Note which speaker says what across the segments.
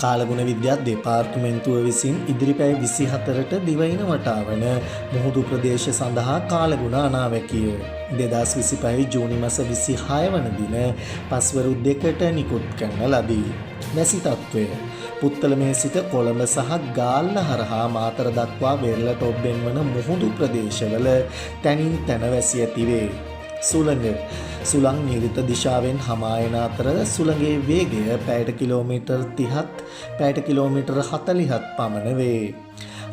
Speaker 1: කාලගුණ විද්‍යා දෙපාර්තමේන්තුව විසින් ඉදිරිපැය 24ට දිවයින වටාවන මුහුදු ප්‍රදේශ සඳහා කාලගුණ අනාවැකිය 2025 ජූනි මාස 26 වන දින පස්වරු 2ට නිකුත් කරන ලදී. මැසි තත්ත්වය පුත්තලමේ සිට කොළඹ සහ ගාල්ල හරහා මාතර දක්වා වෙරළට ඔබ්බෙන් වන මුහුදු ප්‍රදේශවල තැනින් තැන වැසී ඇතිවේ. සුළං නිරිත දිශාවෙන් හමායන අතර සුළඟේ වේගය පැයට කිලෝමීටර් 30ත් පැයට කිලෝමීටර් 40ත් පමණ වේ.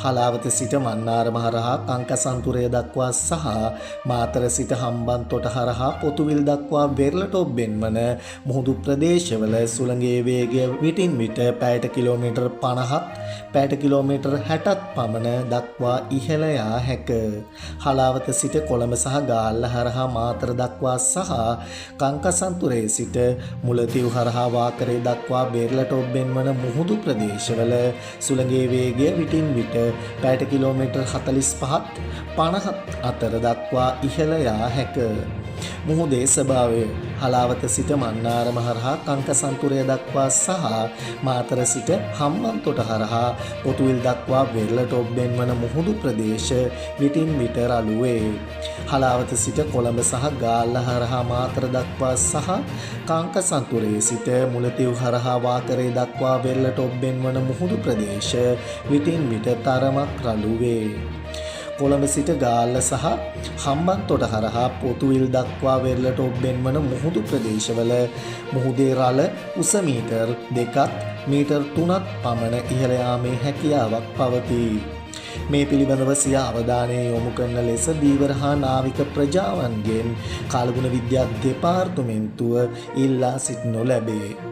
Speaker 1: හලාවත සිට මන්නාරම හරහා කංකසන්තුරය දක්වා සහ මාතර සිට හම්බන්තොට හරහා පොතුවිල් දක්වා වෙරළට ඔබ්බෙන් වන මුහුදු ප්‍රදේශවල සුළඟේ වේගය විටින් විට පැයට කිලෝමීටර් 50ත් පැයට කිලෝමීටර් 60ත් පමණ දක්වා ඉහළ යා හැක. හලාවත සිට කොළඹ සහ ගාල්ල හරහා මාතර දක්වා සහ කංකසන්තුරේ සිට මුලතිව් හරහා වාකරේ දක්වා වෙරළට ඔබ්බෙන් වන මුහුදු ප්‍රදේශවල සුළඟේ වේගය විටින් විට පැයට කිලෝමීටර් 45ත් 50ත් අතර දක්වා ඉහළ යා හැක. මුහුදේ ස්වභාවය හලාවත සිට මන්නාරම හරහා කංකසන්තුරය දක්වා සහ මාතර සිට හම්බන්තොට හරහා පොතුවිල් දක්වා වෙරළට ඔබ්බෙන් වන මුහුදු ප්‍රදේශ විටින් විට රළු වේ. හලාවත සිට කොළඹ සහ ගාල්ල හරහා මාතර දක්වා සහ කංකසන්තුරේ සිට මුලතිව් හරහා වාකරේ දක්වා වෙරළට ඔබ්බෙන් වන මුහුදු ප්‍රදේශ විටින් විට තරමක් රළු වේ. කොළඹ සිට ගාල්ල සහ හම්බන්තොට හරහා පොතුවිල් දක්වා වෙරළට ඔබ්බෙන් වන මුහුදු ප්‍රදේශවල මුහුදේ රළ උස මීටර් 2ත් මීටර් 3ත් පමණ ඉහළ යාමේ හැකියාවක් පවතී. මේ පිළිබඳව සිය අවධානය යොමු කරන ලෙස දීවර හා නාවික ප්‍රජාවන්ගෙන් කාලගුණ විද්‍යා දෙපාර්තමේන්තුව ඉල්ලා සිටිනු ලැබේ.